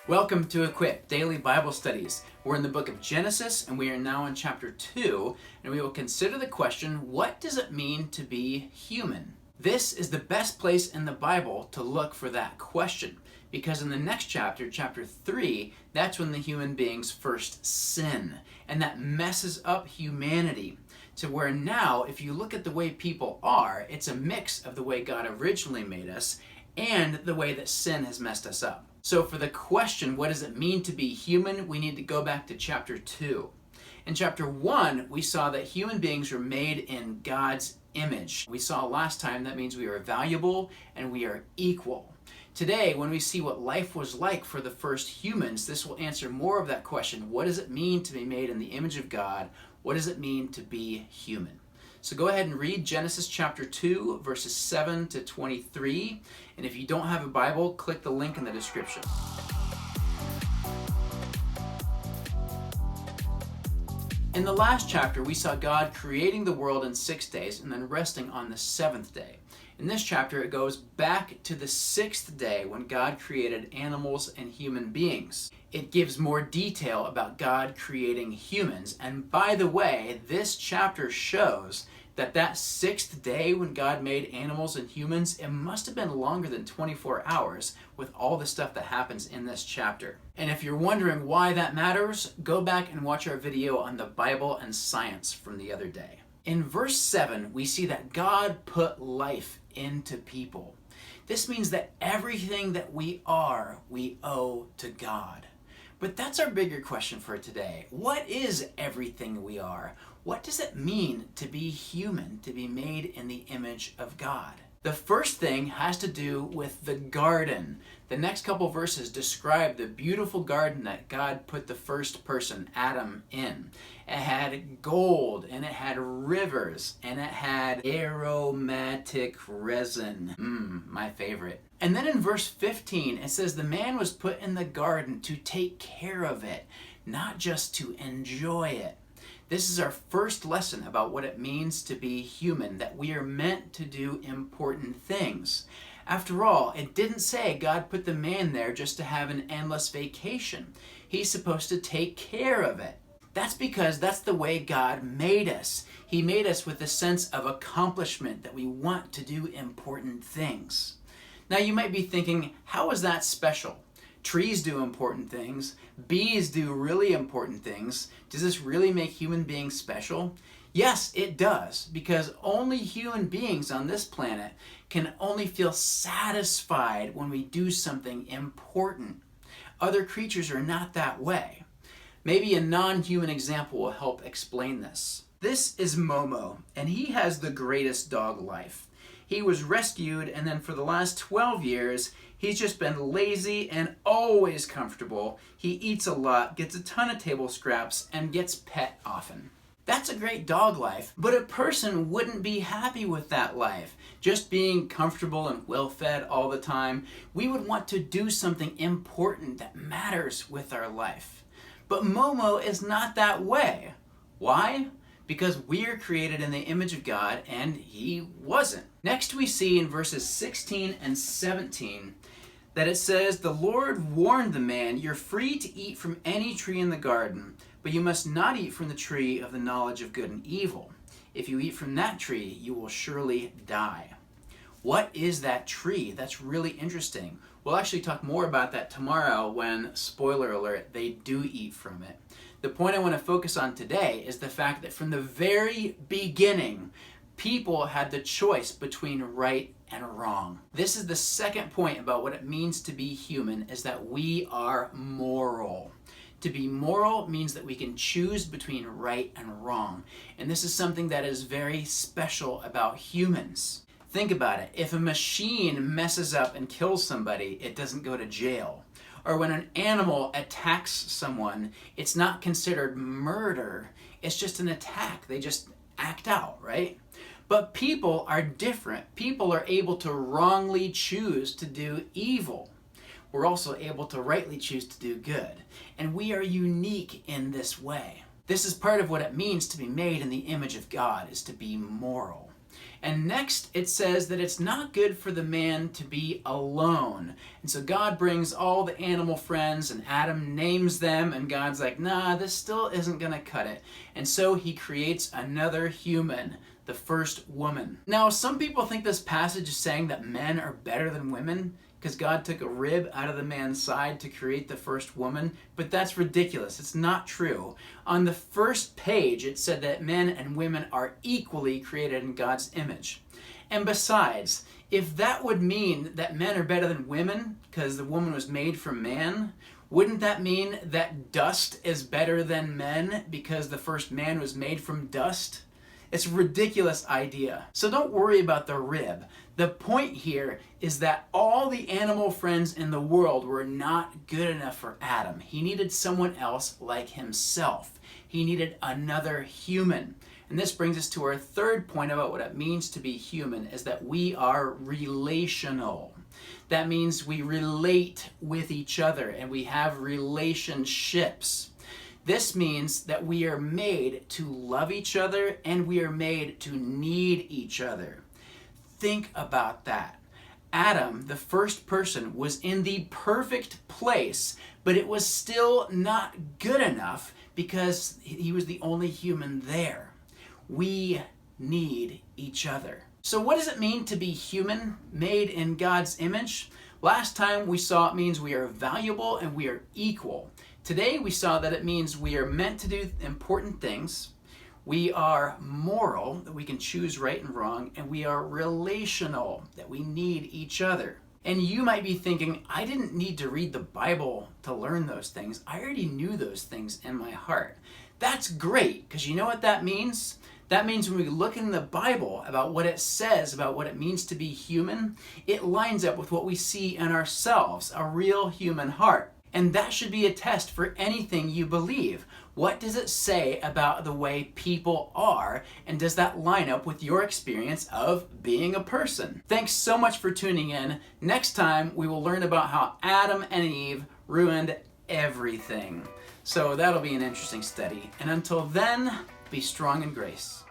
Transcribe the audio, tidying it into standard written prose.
Welcome to Equip Daily Bible Studies. We're in the book of Genesis and we are now in chapter 2, and we will consider the question, what does it mean to be human? This is the best place in the Bible to look for that question, because in the next chapter, chapter 3, that's when the human beings first sin, and that messes up humanity to where now, if you look at the way people are, it's a mix of the way God originally made us and the way that sin has messed us up. So for the question, what does it mean to be human, we need to go back to chapter 2. In chapter 1, we saw that human beings were made in God's image. We saw last time that means we are valuable and we are equal. Today, when we see what life was like for the first humans, this will answer more of that question. What does it mean to be made in the image of God? What does it mean to be human? So go ahead and read Genesis chapter 2, verses 7 to 23. And if you don't have a Bible, click the link in the description. In the last chapter, we saw God creating the world in 6 days and then resting on the 7th day. In this chapter, it goes back to the 6th day when God created animals and human beings. It gives more detail about God creating humans. And by the way, this chapter shows that 6th day when God made animals and humans, it must have been longer than 24 hours with all the stuff that happens in this chapter. And if you're wondering why that matters, go back and watch our video on the Bible and science from the other day. In verse 7, we see that God put life into people. This means that everything that we are, we owe to God. But that's our bigger question for today. What is everything we are? What does it mean to be human, to be made in the image of God? The first thing has to do with the garden. The next couple verses describe the beautiful garden that God put the first person, Adam, in. It had gold, and it had rivers, and it had aromatic resin. My favorite. And then in verse 15, it says the man was put in the garden to take care of it, not just to enjoy it. This is our first lesson about what it means to be human, that we are meant to do important things. After all, it didn't say God put the man there just to have an endless vacation. He's supposed to take care of it. That's because that's the way God made us. He made us with a sense of accomplishment, that we want to do important things. Now you might be thinking, how is that special? Trees do important things. Bees do really important things. Does this really make human beings special? Yes, it does, because only human beings on this planet can only feel satisfied when we do something important. Other creatures are not that way. Maybe a non-human example will help explain this. This is Momo, and he has the greatest dog life. He was rescued, and then for the last 12 years, he's just been lazy and always comfortable. He eats a lot, gets a ton of table scraps, and gets pet often. That's a great dog life, but a person wouldn't be happy with that life. Just being comfortable and well-fed all the time. We would want to do something important that matters with our life. But Momo is not that way. Why? Because we are created in the image of God, and he wasn't. Next we see in verses 16 and 17 that it says, "The Lord warned the man, 'You're free to eat from any tree in the garden, but you must not eat from the tree of the knowledge of good and evil. If you eat from that tree, you will surely die.'" What is that tree? That's really interesting. We'll actually talk more about that tomorrow when, spoiler alert, they do eat from it. The point I want to focus on today is the fact that from the very beginning, people had the choice between right and wrong. This is the second point about what it means to be human, is that we are moral. To be moral means that we can choose between right and wrong. And this is something that is very special about humans. Think about it. If a machine messes up and kills somebody, it doesn't go to jail. Or when an animal attacks someone, it's not considered murder. It's just an attack. They just act out, right? But people are different. People are able to wrongly choose to do evil. We're also able to rightly choose to do good. And we are unique in this way. This is part of what it means to be made in the image of God, is to be moral. And next it says that it's not good for the man to be alone. And so God brings all the animal friends and Adam names them, and God's like, nah, this still isn't gonna cut it. And so he creates another human, the first woman. Now, some people think this passage is saying that men are better than women because God took a rib out of the man's side to create the first woman, but that's ridiculous. It's not true. On the first page, it said that men and women are equally created in God's image. And besides, if that would mean that men are better than women because the woman was made from man, wouldn't that mean that dust is better than men because the first man was made from dust? It's a ridiculous idea. So don't worry about the rib. The point here is that all the animal friends in the world were not good enough for Adam. He needed someone else like himself. He needed another human. And this brings us to our third point about what it means to be human, is that we are relational. That means we relate with each other and we have relationships. This means that we are made to love each other and we are made to need each other. Think about that. Adam, the first person, was in the perfect place, but it was still not good enough because he was the only human there. We need each other. So what does it mean to be human, made in God's image? Last time we saw it means we are valuable and we are equal. Today we saw that it means we are meant to do important things, we are moral, that we can choose right and wrong, and we are relational, that we need each other. And you might be thinking, I didn't need to read the Bible to learn those things. I already knew those things in my heart. That's great, because you know what that means? That means when we look in the Bible about what it says about what it means to be human, it lines up with what we see in ourselves, a real human heart. And that should be a test for anything you believe. What does it say about the way people are, and does that line up with your experience of being a person? Thanks so much for tuning in. Next time, we will learn about how Adam and Eve ruined everything. So that'll be an interesting study. And until then, be strong in grace.